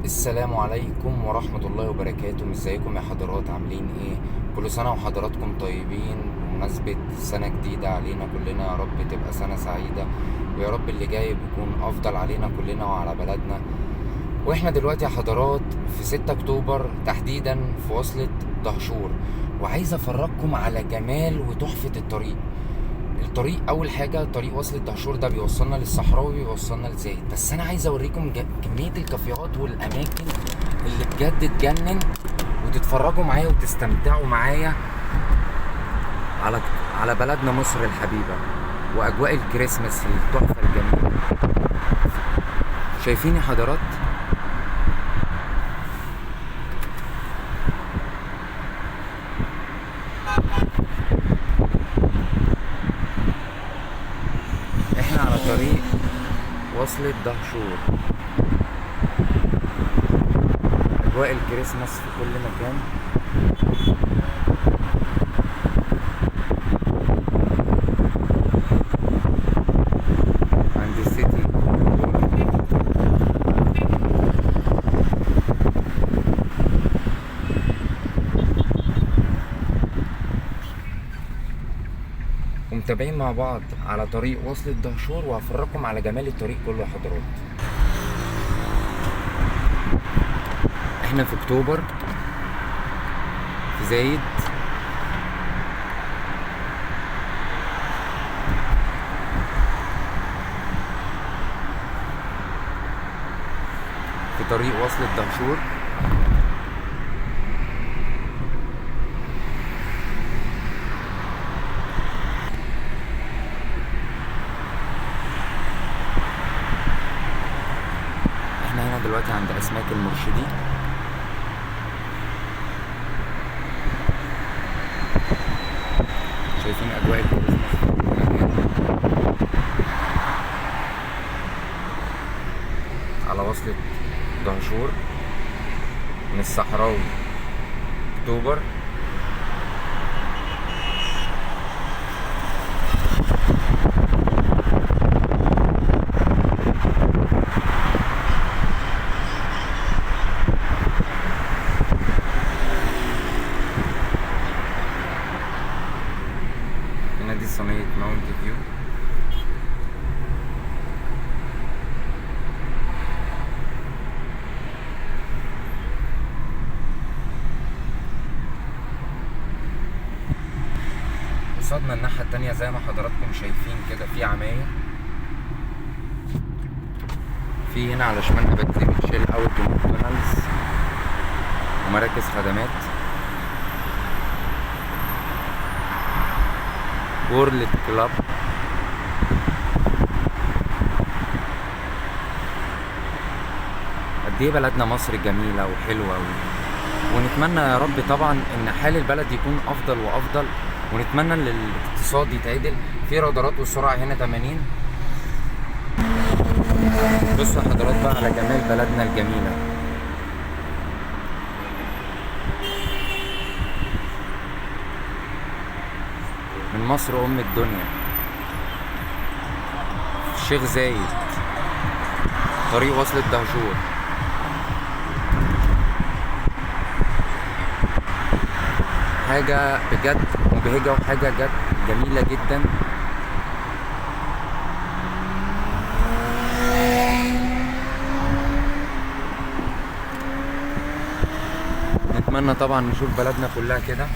السلام عليكم ورحمة الله وبركاته. ازيكم يا حضرات؟ عاملين ايه؟ كل سنة وحضراتكم طيبين بمناسبة سنة جديدة علينا كلنا. يا رب تبقى سنة سعيدة، ويا رب اللي جاي بيكون افضل علينا كلنا وعلى بلدنا. واحنا دلوقتي يا حضرات في 6 اكتوبر تحديدا في وصلة دهشور، وعايز افرجكم على جمال وتحفة الطريق. اول حاجه طريق وصل الدهشور ده بيوصلنا للصحراوي، بيوصلنا لزايد. بس انا عايز اوريكم كميه الكافيهات والاماكن اللي بجد تجنن، وتتفرجوا معايا وتستمتعوا معايا على على بلدنا مصر الحبيبه، واجواء الكريسماس التحفه الجميله. شايفين يا حضرات؟ احنا على طريق وصل الدهشور، اجواء الكريسماس في كل مكان. عند السيتي ومتابعين مع بعض على طريق وصل الدهشور، وهفرجكم على جمال الطريق كله يا حضرات. احنا في اكتوبر، في زايد. في طريق وصل الدهشور. احنا هنا دلوقتي عند اسماك المرشدي. شايفين اجواء الكريسماس في كل مكان على وصلة دهشور من الصحراوي اكتوبر. هنا دي صينية ماونت فيو. قصادنا الناحية التانية زي ما حضراتكم شايفين كده في عماية. في هنا على شمالنا بنزين شيل اوت وماكدونالدز ومراكز خدمات. وورلد كلاب. قد ايه بلدنا مصر جميلة وحلوة ونتمنى يا رب طبعا ان حال البلد يكون افضل وافضل، ونتمنى ان الاقتصاد يتعدل. في رادارات والسرعة هنا 80. بصوا يا حضرات بقى على جمال بلدنا الجميلة. من مصر ام الدنيا، في الشيخ زايد طريق وصل الدهشور. حاجة بجد مبهجة وحاجة جد جميلة جدا. نتمنى طبعا نشوف بلدنا كلها كده.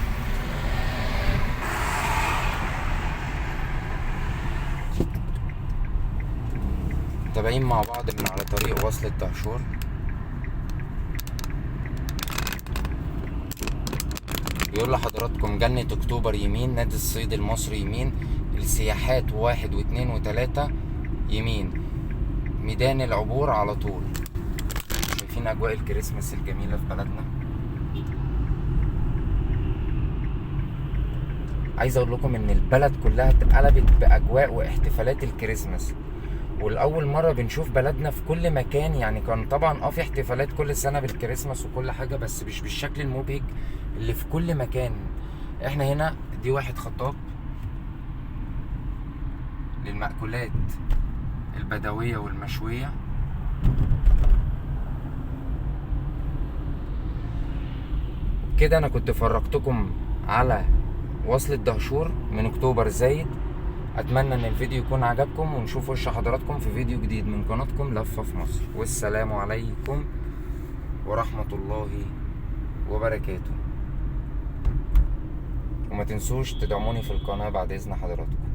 متابعين مع بعض من على طريق وصل الدهشور. بيقول لحضراتكم جنة اكتوبر يمين، نادي الصيد المصري يمين، السياحات 1 و2 و3 يمين، ميدان العبور على طول. شايفين اجواء الكريسماس الجميلة في بلدنا. عايز اقول لكم ان البلد كلها اتقلبت باجواء واحتفالات الكريسماس، والاول مره بنشوف بلدنا في كل مكان. يعني كان طبعا في احتفالات كل سنه بالكريسماس وكل حاجه، بس مش بالشكل المبهج اللي في كل مكان. احنا هنا دي واحد خطاب للمأكولات البدويه والمشويه. كده انا كنت فرجتكم على وصلة دهشور من اكتوبر زايد. اتمنى ان الفيديو يكون عجبكم، ونشوف وش حضراتكم في فيديو جديد من قناتكم لفة في مصر. والسلام عليكم ورحمة الله وبركاته. وما تنسوش تدعموني في القناة بعد اذن حضراتكم.